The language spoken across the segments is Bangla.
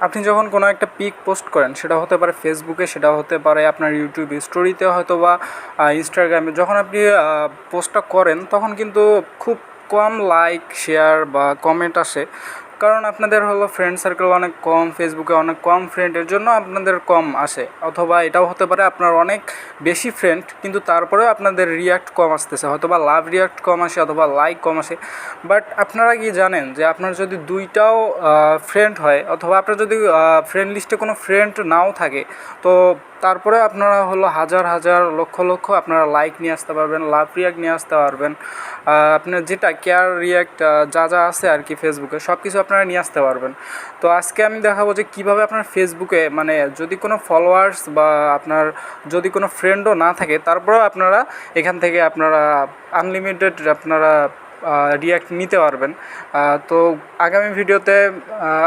আপনি যখন কোনো একটা পিক পোস্ট করেন, সেটা হতে পারে ফেসবুকে, সেটা হতে পারে আপনার ইউটিউবে স্টোরিতে, হয়তো বা ইনস্টাগ্রামে, যখন আপনি পোস্টটা করেন তখন কিন্তু খুব কম লাইক, শেয়ার বা কমেন্ট আসে। কারণ আপনাদের হলো ফ্রেন্ড সার্কেল অনেক কম, ফেসবুকে অনেক কম ফ্রেন্ড, এর জন্য আপনাদের কম আসে। অথবা এটাও হতে পারে আপনার অনেক বেশি ফ্রেন্ড, কিন্তু তারপরেও আপনাদের রিয়াক্ট কম আসতেছে, হয়তো বা লাভ রিয়াক্ট কম আসে অথবা লাইক কম আসে। বাট আপনারা কি জানেন যে আপনার যদি দুইটাও ফ্রেন্ড হয়, অথবা আপনার যদি ফ্রেন্ড লিস্টে কোনো ফ্রেন্ড নাও থাকে, তো তারপরে আপনারা হলো হাজার হাজার লক্ষ লক্ষ আপনারা লাইক নিয়ে আসতে পারবেন, লাভ রিয়াক্ট নিয়ে আসতে পারবেন। আপনার যেটা কেয়ার রিয়াক্ট যা যা আছে আর কি ফেসবুকে, সব কিছু আপনারা নিয়ে আসতে পারবেন। তো আজকে আমি দেখাবো যে কীভাবে আপনার ফেসবুকে, মানে যদি কোনো ফলোয়ার্স বা আপনার যদি কোনো ফ্রেন্ডও না থাকে, তারপরেও আপনারা এখান থেকে আপনারা আনলিমিটেড আপনারা রিয়াক্ট নিতে পারবেন। তো আগামী ভিডিওতে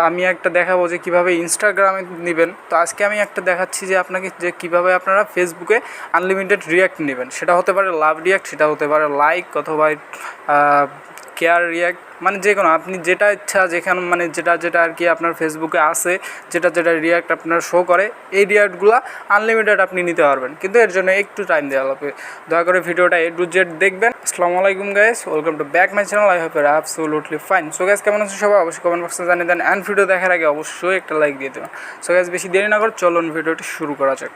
আমি একটা দেখাবো যে কীভাবে ইনস্টাগ্রামে নেবেন। তো আজকে আমি একটা দেখাচ্ছি যে আপনাকে যে কীভাবে আপনারা ফেসবুকে আনলিমিটেড রিয়াক্ট নেবেন। সেটা হতে পারে লাভ রিয়াক্ট, সেটা হতে পারে লাইক, অথবা কেয়ার রিয়াক্ট, মানে যে কোনো আপনি যেটা ইচ্ছা, যেখানে মানে যেটা যেটা আর কি আপনার ফেসবুকে আসে, যেটা যেটা রিয়াক্ট আপনার শো করে, এই রিয়াক্টগুলো আনলিমিটেড আপনি নিতে পারবেন। কিন্তু এর জন্য একটু টাইম দেওয়া লাগবে। দয়া করে ভিডিওটা A to Z দেখবেন। আসসালামু আলাইকুম guys, welcome to back my channel. I hope you are absolutely fine. So guys, কেমন আছেন সবাই? অবশ্যই কমেন্ট বক্সে জানিয়ে দেন, অ্যান্ড ভিডিও দেখার আগে অবশ্যই একটা লাইক দিয়ে দেবেন। সো গাইস, বেশি দেরি না করে চলুন ভিডিওটি শুরু করা যাক।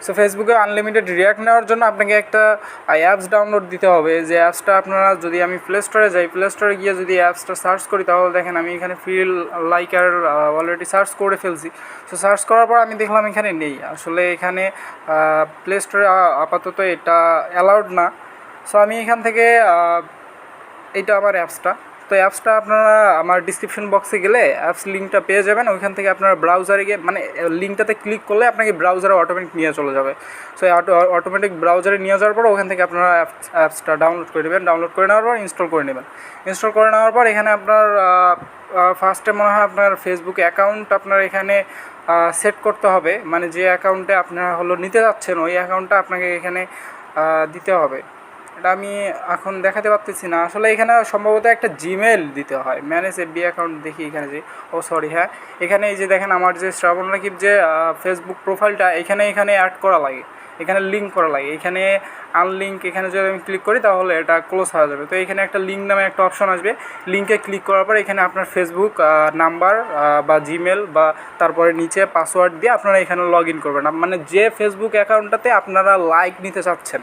সো ফেসবুকে আনলিমিটেড রিয়াক্ট নেওয়ার জন্য আপনাকে একটা অ্যাপস ডাউনলোড দিতে হবে। যে অ্যাপসটা আপনারা, যদি আমি প্লে স্টোরে যাই, প্লে স্টোরে গিয়ে যদি অ্যাপসটা সার্চ করি, তাহলে দেখেন আমি এখানে ফিল লাইকার অলরেডি সার্চ করে ফেলছি। সো সার্চ করার পর আমি দেখলাম এখানে নেই, আসলে এখানে প্লে স্টোরে আপাতত এটা অ্যালাউড না। সো আমি এখান থেকে এইটা আমার অ্যাপসটা, তো অ্যাপসটা আপনারা আমার ডিসক্রিপশন বক্সে গেলে অ্যাপস লিঙ্কটা পেয়ে যাবেন। ওইখান থেকে আপনারা ব্রাউজারে গিয়ে, মানে লিঙ্কটাতে ক্লিক করলে আপনাকে ব্রাউজারে অটোমেটিক নিয়ে চলে যাবে। সো অটোমেটিক ব্রাউজারে নিয়ে যাওয়ার পর ওখান থেকে আপনারা অ্যাপসটা ডাউনলোড করে নেবেন। ডাউনলোড করে নেওয়ার পর ইনস্টল করে নেবেন। ইনস্টল করে নেওয়ার পর এখানে আপনার ফার্স্টে মনে হয় আপনার ফেসবুক অ্যাকাউন্ট আপনার এখানে সেট করতে হবে। মানে যে অ্যাকাউন্টে আপনারা হলো নিতে যাচ্ছেন, ওই অ্যাকাউন্টটা আপনাকে এখানে দিতে হবে। এটা আমি এখন দেখাতে পারতেছি না, আসলে এখানে সম্ভবত একটা জিমেল দিতে হয়। ম্যানেজ এফবি অ্যাকাউন্ট দেখি এখানে, যে হ্যাঁ, এখানে এই যে দেখেন আমার যে শ্রাবণ রাকিব যে ফেসবুক প্রোফাইলটা, এখানে অ্যাড করা লাগে, এখানে লিঙ্ক করা লাগে। এখানে আনলিঙ্ক, এখানে যদি আমি ক্লিক করি তাহলে এটা ক্লোজ হয়ে যাবে। তো এখানে একটা লিঙ্ক নামে একটা অপশন আসবে। লিঙ্কে ক্লিক করার পর এখানে আপনার ফেসবুক নাম্বার বা জিমেল বা তারপরে নিচে পাসওয়ার্ড দিয়ে আপনারা এখানে লগ ইন করবেন। মানে যে ফেসবুক অ্যাকাউন্টটাতে আপনারা লাইক নিতে চাচ্ছেন,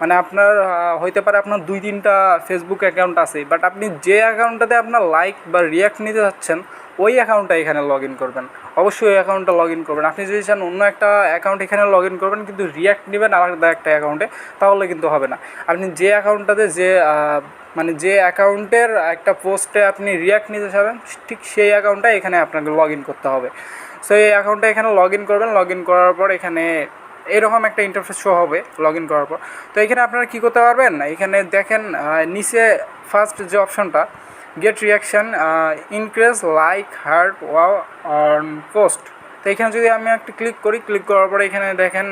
মানে আপনার হইতে পারে আপনার 2-3টা ফেসবুক অ্যাকাউন্ট আছে, বাট আপনি যে অ্যাকাউন্টটাতে আপনার লাইক বা রিয়াক্ট নিতে চাচ্ছেন, ওই অ্যাকাউন্টটা এখানে লগ ইন করবেন। অবশ্যই ওই অ্যাকাউন্টটা লগ ইন করবেন। আপনি যদি চান অন্য একটা অ্যাকাউন্ট এখানে লগ ইন করবেন, কিন্তু রিয়াক্ট নেবেন আলাদা একটা অ্যাকাউন্টে, তাহলে কিন্তু হবে না। আপনি যে অ্যাকাউন্টটাতে মানে যে অ্যাকাউন্টের একটা পোস্টে আপনি রিয়াক্ট নিতে চাবেন, ঠিক সেই অ্যাকাউন্টটা এখানে আপনাকে লগ ইন করতে হবে। সো এই অ্যাকাউন্টটা এখানে লগ ইন করবেন। লগ ইন করার পর এখানে এরকম একটা ইন্টারফেস শো হবে লগ ইন করার পর। তো এখানে আপনারা কী করতে পারবেন, এখানে দেখেন নিচে ফার্স্ট যে অপশনটা, get reaction, increase like, heart, wow on post. তো এখানে যদি আমি একটা ক্লিক করি, ক্লিক করার পরে এখানে দেখেন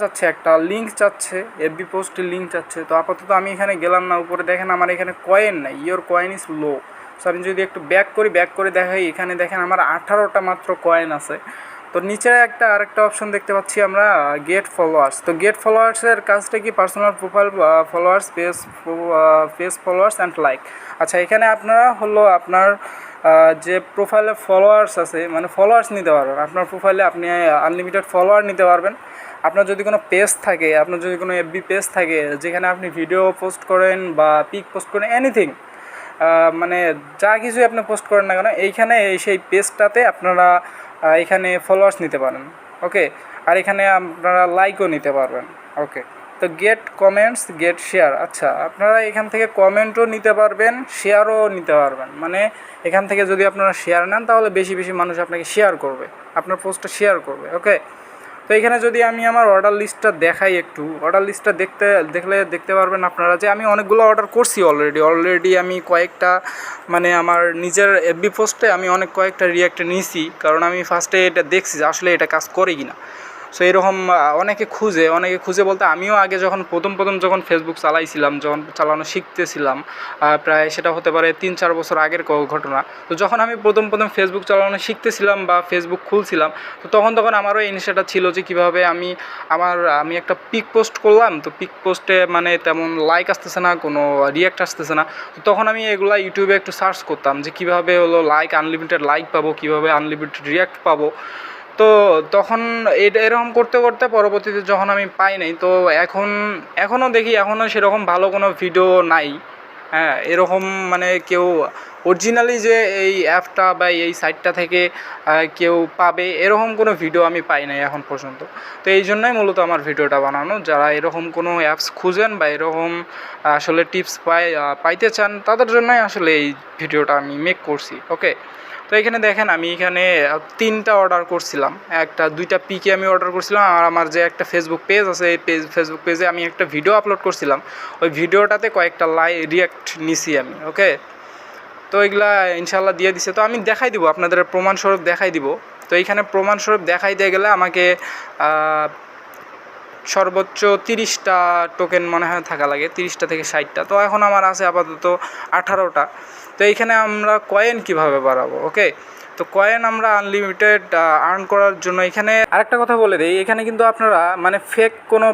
যাচ্ছে, একটা লিঙ্ক চাচ্ছে, এফবি পোস্টের লিঙ্ক চাচ্ছে। তো আপাতত আমি এখানে গেলাম না। উপরে দেখেন আমার এখানে কয়েন নাই, your coin is low. So আমি যদি একটু ব্যাক করে দেখাই, এখানে দেখেন আমার 18টা মাত্র কয়েন আছে। তো নিচে আরেকটা অপশন দেখতে পাচ্ছি আমরা, গেট ফলোয়ার্স। তো গেট ফলোয়ার্সের কাজটা কি, personal profile followers, page followers and like. আচ্ছা, এখানে আপনারা হলো আপনার যে প্রোফাইলে ফলোয়ার্স আছে, মানে ফলোয়ার্স নিতে পারবেন। আপনার প্রোফাইলে আপনি আনলিমিটেড ফলোয়ার নিতে পারবেন। আপনার যদি কোনো পেজ থাকে, আপনার যদি কোনো এফবি পেজ থাকে, যেখানে আপনি ভিডিও পোস্ট করেন বা পিক পোস্ট করেন, এনিথিং, মানে যা কিছুই আপনি পোস্ট করেন না কেন, এইখানে সেই পেজটাতে আপনারা এখানে ফলোয়ার্স নিতে পারেন। ওকে, আর এখানে আপনারা লাইকও নিতে পারবেন। ওকে, তো গেট কমেন্টস, গেট শেয়ার। আচ্ছা, আপনারা এখান থেকে কমেন্টও নিতে পারবেন, শেয়ারও নিতে পারবেন। মানে এখান থেকে যদি আপনারা শেয়ার নেন, তাহলে বেশি বেশি মানুষ আপনাকে শেয়ার করবে, আপনার পোস্টটা শেয়ার করবে। ওকে, তো এখানে যদি আমি আমার অর্ডার লিস্টটা দেখাই, একটু অর্ডার লিস্টটা দেখতে পারবেন আপনারা যে আমি অনেকগুলো অর্ডার করছি অলরেডি আমি কয়েকটা, মানে আমার নিজের এফবি পোস্টে আমি কয়েকটা রিয়াক্ট নিয়েছি, কারণ আমি ফার্স্টে এটা দেখছি যে আসলে এটা কাজ করে কিনা। সো এরকম অনেকে খুঁজে বলতে আমিও আগে যখন প্রথম যখন ফেসবুক চালাইছিলাম, যখন চালানো শিখতেছিলাম, প্রায় সেটা হতে পারে 3-4 বছর আগের ঘটনা। তো যখন আমি প্রথম ফেসবুক চালানো শিখতেছিলাম বা ফেসবুক খুলছিলাম, তো তখন আমারও এই নেশাটা ছিল যে কীভাবে আমি একটা পিক পোস্ট করলাম, তো পিক পোস্টে মানে তেমন লাইক আসতেছে না, কোনো রিয়াক্ট আসতেছে না। তো তখন আমি এগুলা ইউটিউবে একটু সার্চ করতাম যে কীভাবে হলো আনলিমিটেড লাইক পাবো, কীভাবে আনলিমিটেড রিয়াক্ট পাবো। তো তখন এরকম করতে পরবর্তীতে যখন আমি পাই নাই, তো এখনও দেখি এখনও সেরকম ভালো কোনো ভিডিও নাই। হ্যাঁ, এরকম মানে কেউ অরিজিনালি যে এই অ্যাপটা বা এই সাইটটা থেকে কেউ পাবে এরকম কোনো ভিডিও আমি পাই নাই এখন পর্যন্ত। তো এই জন্যই মূলত আমার ভিডিওটা বানানো। যারা এরকম কোনো অ্যাপস খুঁজেন বা এরকম আসলে টিপস পাইতে চান, তাদের জন্যই আসলে এই ভিডিওটা আমি মেক করছি। ওকে, তো এখানে দেখেন আমি এখানে 3টা অর্ডার করছিলাম, 2টা পিকে আমি অর্ডার করছিলাম। আর আমার যে একটা ফেসবুক পেজ আছে, এই ফেসবুক পেজে আমি একটা ভিডিও আপলোড করছিলাম, ওই ভিডিওটাতে কয়েকটা রিয়াক্ট নিছি আমি। ওকে, তো এগুলা ইনশাল্লাহ দিয়ে দিছে। তো আমি দেখাই দিব, আপনাদের প্রমাণস্বরূপ দেখাই দিব। তো এইখানে প্রমাণস্বরূপ দেখাইতে গেলে আমাকে সর্বোচ্চ 30টা টোকেন মনে হয় থাকা লাগে, 30টা থেকে 60টা। তো এখন আমার আছে আপাতত 18টা। তো এইখানে আমরা কয়েন কিভাবে বাড়াবো? ওকে, তো কয়েন আমরা আনলিমিটেড আর্ন করার জন্য এখানে আরেকটা কথা বলে দিই, এখানে কিন্তু আপনারা মানে ফেক কোনো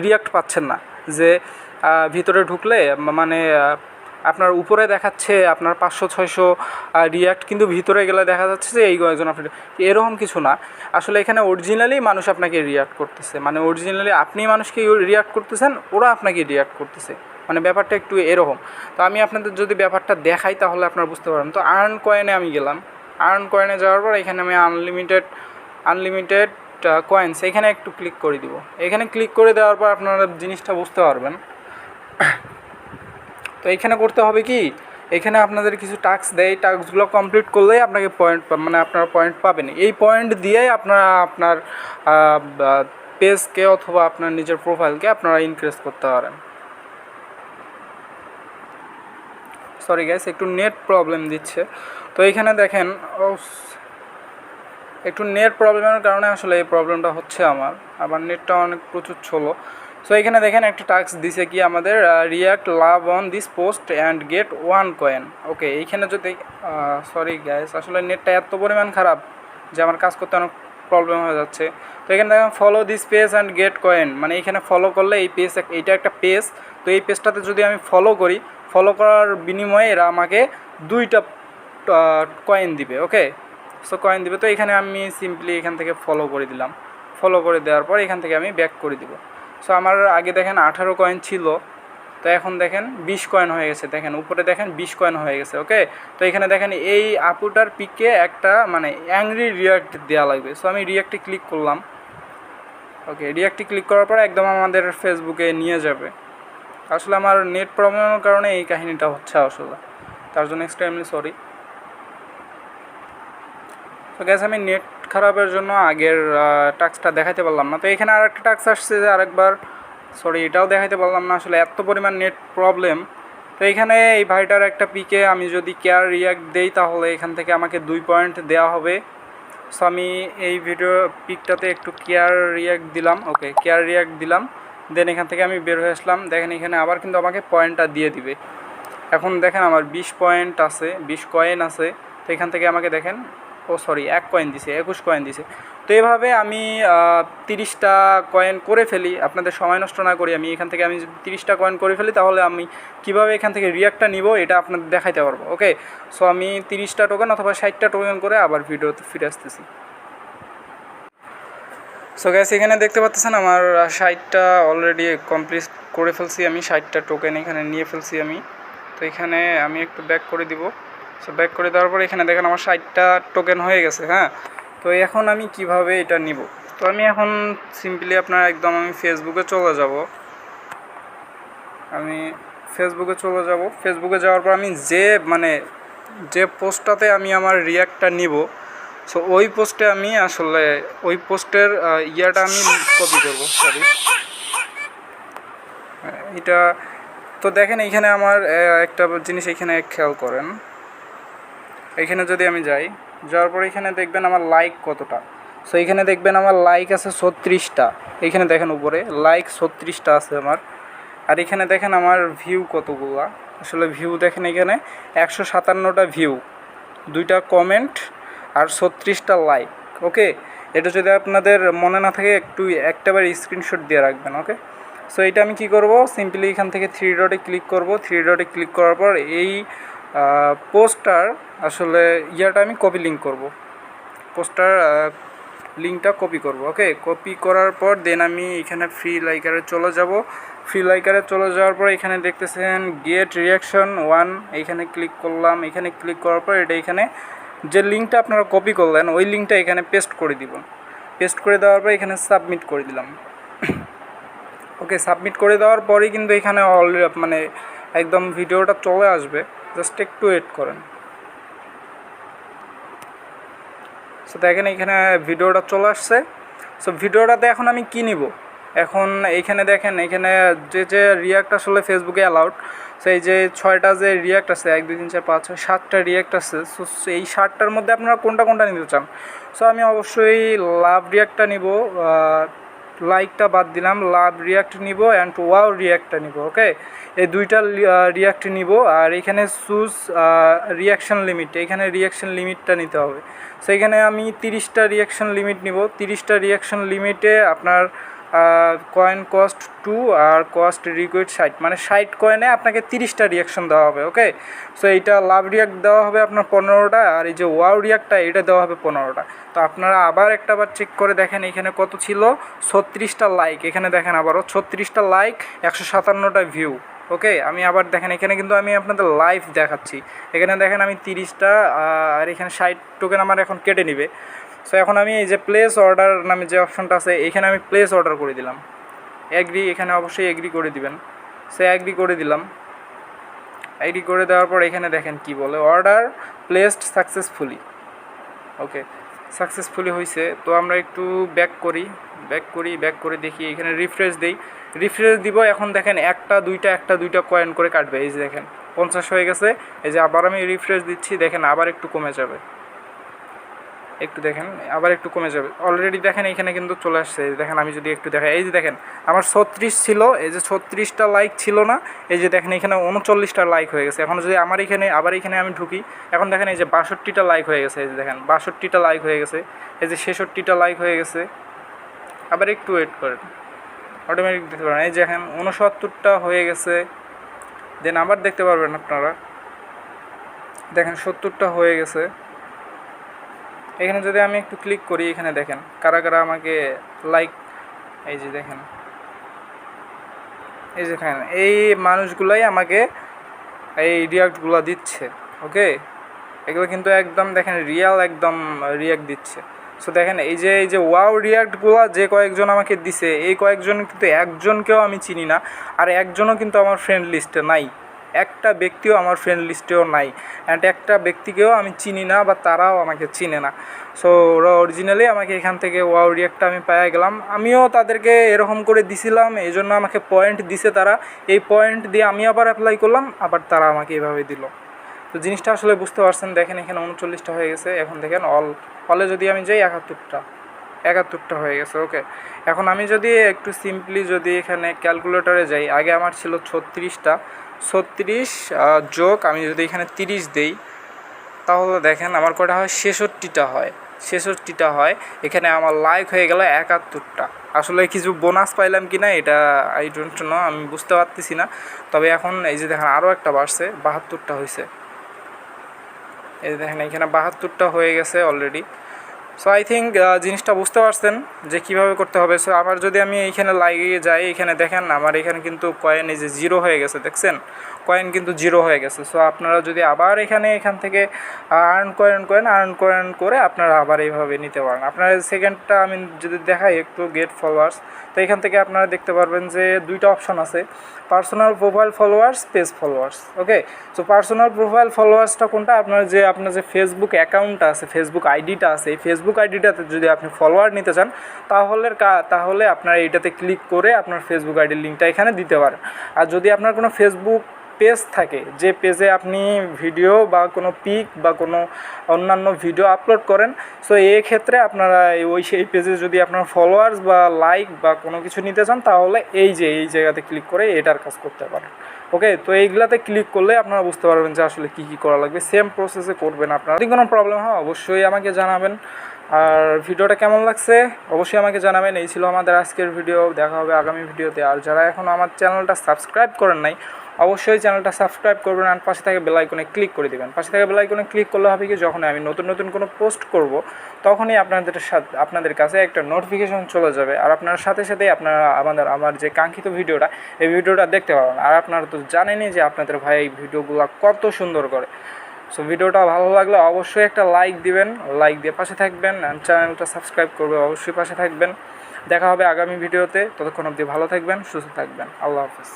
রিয়াক্ট পাচ্ছেন না, যে ভিতরে ঢুকলে মানে আপনার উপরে দেখাচ্ছে আপনার 500-600 রিয়াক্ট, কিন্তু ভিতরে গেলে দেখা যাচ্ছে যে এই কয়েকজন আপনার, এরকম কিছু না। আসলে এখানে অরিজিনালি মানুষ আপনাকে রিয়াক্ট করতেছে, মানে অরিজিনালি আপনি মানুষকে রিয়াক্ট করতেছেন, ওরা আপনাকে রিয়াক্ট করতেছে, মানে ব্যাপারটা একটু এরকম। তো আমি আপনাদের যদি ব্যাপারটা দেখাই তাহলে আপনারা বুঝতে পারবেন। তো আর্ন কয়েনে আমি গেলাম, আর্ন কয়েনে যাওয়ার পর এখানে আমি আনলিমিটেড কয়েন্স এখানে একটু ক্লিক করে দিব। এখানে ক্লিক করে দেওয়ার পর আপনারা জিনিসটা বুঝতে পারবেন। তো এইখানে করতে হবে কি, এখানে আপনাদের কিছু টাস্ক দেয়, এই টাস্কগুলো কমপ্লিট করলেই আপনাকে পয়েন্ট মানে আপনারা পয়েন্ট পাবেন। এই পয়েন্ট দিয়েই আপনারা আপনার পেজকে অথবা আপনার নিজের প্রোফাইলকে আপনারা ইনক্রিজ করতে পারেন। সরি গাইস, একটু নেট প্রবলেম দিচ্ছে। তো এইখানে দেখেন একটু নেট প্রবলেমের কারণে আসলে এই প্রবলেমটা হচ্ছে আমার নেটটা অনেক প্রচুর ছোলো। সো এখানে দেখেন একটা টাস্ক দিছে কি আমাদের, react love on this post and get 1 কয়েন। ওকে, এইখানে যদি সরি গাইস, আসলে নেটটা এত পরিমাণ খারাপ যে আমার কাজ করতে অনেক প্রবলেম হয়ে যাচ্ছে। তো এখানে দেখেন follow this page and get coin, মানে এখানে ফলো করলে এই পেজ, এইটা একটা পেজ, তো এই পেজটাতে যদি আমি ফলো করি, ফলো করার বিনিময়ে এরা আমাকে 2টা কয়েন দিবে। ওকে, সো কয়েন দিবে। তো এখানে আমি সিম্পলি এখান থেকে ফলো করে দিলাম। ফলো করে দেওয়ার পর এখান থেকে আমি ব্যাক করে দিব। সো আমার আগে দেখেন 18 কয়েন ছিল, তো এখন দেখেন 20 কয়েন হয়ে গেছে। দেখেন উপরে দেখেন 20 কয়েন হয়ে গেছে। ওকে, তো এখানে দেখেন এই আপুটার পিকে একটা মানে অ্যাংরি রিয়াক্ট দেওয়া লাগবে। সো আমি রিয়াক্টে ক্লিক করলাম। ওকে, রিয়াক্টে ক্লিক করার পর একদম আমাদের ফেসবুকে নিয়ে যাবে। আসলে আমার নেট প্রবলেমের কারণে এই কাহিনিটা হচ্ছে আসলে, তার জন্য এক্সট্রিমলি সরি। তো গ্যাস আমি নেট খারাপের জন্য আগের টাস্কটা দেখাতে পারলাম না। তো এখানে আরেকটা টাস্ক আসছে যে আরেকবার, সরি এটাও দেখাতে পারলাম না, আসলে এত পরিমাণ নেট প্রবলেম। তো এখানে এই ভাইটার একটা পিকে আমি যদি কেয়ার রিয়াক্ট দেই তাহলে এখান থেকে আমাকে 2 পয়েন্ট দেওয়া হবে। সো আমি এই ভিডিও পিকটাতে একটু কেয়ার রিয়াক্ট দিলাম। ওকে, কেয়ার রিয়াক্ট দিলাম, দেন এখান থেকে আমি বের হয়ে আসলাম। দেখেন এখানে আবার কিন্তু আমাকে পয়েন্টটা দিয়ে দিবে। এখন দেখেন আমার 20 পয়েন্ট আছে, 20 কয়েন আছে। তো এখান থেকে আমাকে দেখেন, ও সরি 1 কয়েন দিছে, 21 কয়েন দিছে। তো এভাবে আমি 30টা কয়েন করে ফেলি, আপনাদের সময় নষ্ট না করি। আমি এখান থেকে আমি যদি 30টা কয়েন করে ফেলি তাহলে আমি কিভাবে এখান থেকে রিয়াক্টটা নিব এটা আপনাদের দেখাইতে পারবো। ওকে, সো আমি 30টা টোকেন অথবা 60টা টোকেন করে আবার ভিডিওতে ফিরে আসতেছি। সো গ্যাস এখানে দেখতে পাচ্ছেন আমার 60টা অলরেডি কমপ্লিট করে ফেলছি, আমি 60টা টোকেন এখানে নিয়ে ফেলছি আমি। তো এখানে আমি একটু ব্যাক করে দিব। সো ব্যাক করে দেওয়ার পর এখানে দেখেন আমার 60টা টোকেন হয়ে গেছে। হ্যাঁ, তো এখন আমি কিভাবে এটা নিব? তো আমি এখন সিম্পলি আপনার একদম আমি ফেসবুকে চলে যাব। ফেসবুকে যাওয়ার পর আমি যে পোস্টটাতে আমি আমার রিয়াক্টটা নিব, সো ওই পোস্টে আমি আসলে ওই পোস্টের ইয়াটা আমি কপি করব। সরি এটা, তো দেখেন এইখানে আমার একটা জিনিস এখানে খেয়াল করেন। এখানে যদি আমি যাওয়ার পর এখানে দেখবেন আমার লাইক কতটা। সো এখানে দেখবেন আমার লাইক আছে 36টা, এখানে দেখেন উপরে লাইক 36টা আছে আমার। আর এখানে দেখেন আমার ভিউ কতগুলা, আসলে ভিউ দেখেন এখানে 157টা ভিউ, 2টা কমেন্ট আর 36টা লাইক। ওকে, এটা যদি আপনাদের মনে না থাকে একটু একটাবার স্ক্রিনশট দিয়ে রাখবেন। ওকে, সো এটা আমি কি করব, সিম্পলি এখান থেকে 3 ডটে ক্লিক করব। 3 ডটে ক্লিক করার পর এই পোস্টার আসলে ইয়াটা আমি কপি লিঙ্ক করব, পোস্টার লিঙ্কটা কপি করব। ওকে, কপি করার পর দেন আমি এখানে ফ্রি লাইকারে চলে যাব। ফ্রি লাইকারে চলে যাওয়ার পর এখানে দেখতেছেন গেট রিয়াকশন 1, এইখানে ক্লিক করলাম। এখানে ক্লিক করার পর এটা এখানে যে লিঙ্কটা আপনারা কপি করলেন ওই লিঙ্কটা এখানে পেস্ট করে দিব। পেস্ট করে দেওয়ার পর এখানে সাবমিট করে দিলাম। ওকে, সাবমিট করে দেওয়ার পরেই কিন্তু এখানে অলরেডি মানে একদম ভিডিওটা চলে আসবে, জাস্ট একটু ওয়েট করেন। সো দেখেন এখানে ভিডিওটা চলে আসছে। সো ভিডিওটাতে এখন আমি কী নিব, এখন এইখানে দেখেন এখানে যে রিয়াক্ট আসলে ফেসবুকে অ্যালাউড। সো এই যে 6টা যে রিয়াক্ট আছে, 1 2 3 4 5 6 7টা রিয়াক্ট আছে। সো এই 7টার মধ্যে আপনারা কোনটা নিতে চান? সো আমি অবশ্যই লাভ রিয়াক্টটা নিব, লাইকটা বাদ দিলাম, লাভ রিয়াক্ট নিব অ্যান্ড ওয়াও রিয়াক্টটা নিব। ওকে, এই 2টা রিয়াক্ট নিব। আর এখানে চুজ রিয়াকশান লিমিট, এখানে রিয়াকশান লিমিটটা নিতে হবে। সো এখানে আমি 30টা রিয়াকশান লিমিট নিব। 30টা রিয়াকশান লিমিটে আপনার কয়েন কস্ট 2 আর কস্ট রিকোয়েড 60, মানে 60 কয়েনে আপনাকে 30টা রিয়াকশান দেওয়া হবে। ওকে, সো এইটা লাভ রিয়াক্ট দেওয়া হবে আপনার 15টা, আর এই যে ওয়াও রিয়াক্টটা এটা দেওয়া হবে 15টা। তো আপনারা আবার একটাবার চেক করে দেখেন এখানে কত ছিল, 36টা লাইক। এখানে দেখেন আবারও 36টা লাইক, 157টা ভিউ। ওকে, আমি আবার দেখেন এখানে কিন্তু আমি আপনাদের লাইভ দেখাচ্ছি। এখানে দেখেন আমি 30টা আর এখানে 60 টোকেন আমার এখন কেটে নিবে। সো এখন আমি এই যে প্লেস অর্ডার নামে যে অপশনটা আছে এখানে আমি প্লেস অর্ডার করে দিলাম। এগ্রি, এখানে অবশ্যই এগ্রি করে দিবেন। সো এগ্রি করে দিলাম। এগ্রি করে দেওয়ার পর এখানে দেখেন কি বলে, অর্ডার প্লেসড সাকসেসফুলি। ওকে, সাকসেসফুলি হয়েছে। তো আমরা একটু ব্যাক করে দেখি, এখানে রিফ্রেশ দিই, রিফ্রেশ দিব। এখন দেখেন একটা দুইটা কয়েন করে কাটবে। এই যে দেখেন 50 হয়ে গেছে। এই যে আবার আমি রিফ্রেশ দিচ্ছি, দেখেন আবার একটু কমে যাবে, একটু দেখেন আবার একটু কমে যাবে। অলরেডি দেখেন এখানে কিন্তু চলে আসছে। দেখেন আমি যদি একটু দেখাই, এই যে দেখেন আমার 36 ছিল, এই যে 36টা লাইক ছিল না, এই যে দেখেন এখানে 39টা লাইক হয়ে গেছে। এখন যদি আমার এখানে আবার এখানে আমি ঢুকি, এখন দেখেন এই যে 62টা লাইক হয়ে গেছে। এই যে দেখেন 62টা লাইক হয়ে গেছে, এই যে 66টা লাইক হয়ে গেছে। আবার একটু ওয়েট করেন, অটোমেটিক দেখতে পারেন। এই যে দেখেন 69টা হয়ে গেছে। দেন আবার দেখতে পারবেন আপনারা, দেখেন 70টা হয়ে গেছে। এখানে যদি আমি একটু ক্লিক করি, এখানে দেখেন কারা কারা আমাকে লাইক, এই যে দেখেন, এই যে দেখেন এই মানুষগুলাই আমাকে এই রিয়াক্টগুলো দিচ্ছে। ওকে, এগুলো কিন্তু একদম দেখেন রিয়াল একদম রিয়াক্ট দিচ্ছে। সো দেখেন এই যে ওয়াও রিয়াক্টগুলো যে কয়েকজন আমাকে দিছে, এই কয়েকজন কিন্তু একজনকেও আমি চিনি না, আর একজনও কিন্তু আমার ফ্রেন্ড লিস্টে নাই, একটা ব্যক্তিও আমার ফ্রেন্ড লিস্টেও নাই, অ্যান্ড একটা ব্যক্তিকেও আমি চিনি না বা তারাও আমাকে চিনে না। সো ওরা অরিজিনালি আমাকে এখান থেকে ওয়াও রিয়াক্টটা আমি পেয়ে গেলাম। আমিও তাদেরকে এরকম করে দিছিলাম, এই জন্য আমাকে পয়েন্ট দিছে তারা। এই পয়েন্ট দিয়ে আমি আবার অ্যাপ্লাই করলাম, আবার তারা আমাকে এভাবে দিল। তো জিনিসটা আসলে বুঝতে পারছেন। দেখেন এখানে 39টা হয়ে গেছে। এখন দেখেন অলে যদি আমি যাই 71টা হয়ে গেছে। ওকে, এখন আমি যদি একটু সিম্পলি যদি এখানে ক্যালকুলেটরে যাই, আগে আমার ছিল 36টা, 36 যোগ আমি যদি এখানে 30 দেই, তাহলে দেখেন আমার কটা হয়, 66টা হয়। এখানে আমার লাইক হয়ে গেল 71টা। আসলে কিছু বোনাস পাইলাম কি না এটা আই ডোন্ট নো, আমি বুঝতে পারতেছি না। তবে এখন এই যে দেখেন আরও একটা বাড়ছে, 72টা হয়েছে। এই দেখেন এখানে 72টা হয়ে গেছে অলরেডি। সো আই থিঙ্ক জিনিসটা বুঝতে পারছেন যে কীভাবে করতে হবে। সো আবার যদি আমি এইখানে লাগিয়ে যাই, এখানে দেখেন আমার এখানে কিন্তু কয়েন এই যে 0 হয়ে গেছে, দেখছেন কয়েন কিন্তু 0 হয়ে গেছে। সো আপনারা যদি আবার এখান থেকে আর্ন কয়েন করে আপনারা আবার এইভাবে নিতে পারেন। আপনার সেকেন্ডটা আমি যদি দেখাই একটু গেট ফলোয়ার্স, তো এখান থেকে আপনারা দেখতে পারবেন যে 2টা অপশন আছে, personal profile followers, page followers. Okay, so personal profile ফলোয়ার্সটা কোনটা, আপনার যে ফেসবুক অ্যাকাউন্টটা আছে, ফেসবুক আইডিটা আছে, এই ফেসবুক আইডিটাতে যদি আপনি ফলোয়ার নিতে চান, তাহলে আপনার এইটাতে ক্লিক করে আপনার ফেসবুক আইডির লিঙ্কটা এখানে দিতে পারেন। আর যদি আপনার কোনো ফেসবুক পেজ থাকে, যে পেজে আপনি ভিডিও বা কোনো পিক বা কোনো অন্যান্য ভিডিও আপলোড করেন, সো এই ক্ষেত্রে আপনারা সেই পেজে যদি আপনার ফলোয়ার্স বা লাইক বা কোনো কিছু নিতে চান, তাহলে এই জায়গাতে ক্লিক করে এটার কাজ করতে পারেন। ওকে, তো এইগুলাতে ক্লিক করলে আপনারা বুঝতে পারবেন যে আসলে কী কী করা লাগবে। সেম প্রসেসে করবেন আপনারা। যদি কোনো প্রবলেম হয় অবশ্যই আমাকে জানাবেন। আর ভিডিওটা কেমন লাগছে অবশ্যই আমাকে জানাবেন। এই ছিল আমাদের আজকের ভিডিও, দেখা হবে আগামী ভিডিওতে। আর যারা এখনও আমার চ্যানেলটা সাবস্ক্রাইব করেন নাই, অবশ্যই চ্যানেলটা সাবস্ক্রাইব করবেন আর পাশে থেকে বেল আইকনে ক্লিক করে দেবেন। পাশে থেকে বেল আইকনে ক্লিক করলে হবে কি, যখন আমি নতুন নতুন কোনো পোস্ট করব তখনই আপনাদের কাছে একটা নোটিফিকেশন চলে যাবে, আর আপনার সাথে সাথেই আপনারা আমার যে কাঙ্ক্ষিত ভিডিওটা, এই ভিডিওটা দেখতে পাবেন। আর আপনারা তো জানেনই যে আপনাদের ভাই এই ভিডিওগুলো কত সুন্দর করে। সো ভিডিওটা ভালো লাগলে অবশ্যই একটা লাইক দিবেন, লাইক দিয়ে পাশে থাকবেন, চ্যানেলটা সাবস্ক্রাইব করবে অবশ্যই পাশে থাকবেন। দেখা হবে আগামী ভিডিওতে, ততক্ষণ অবধি ভালো থাকবেন, সুস্থ থাকবেন। আল্লাহ হাফেজ।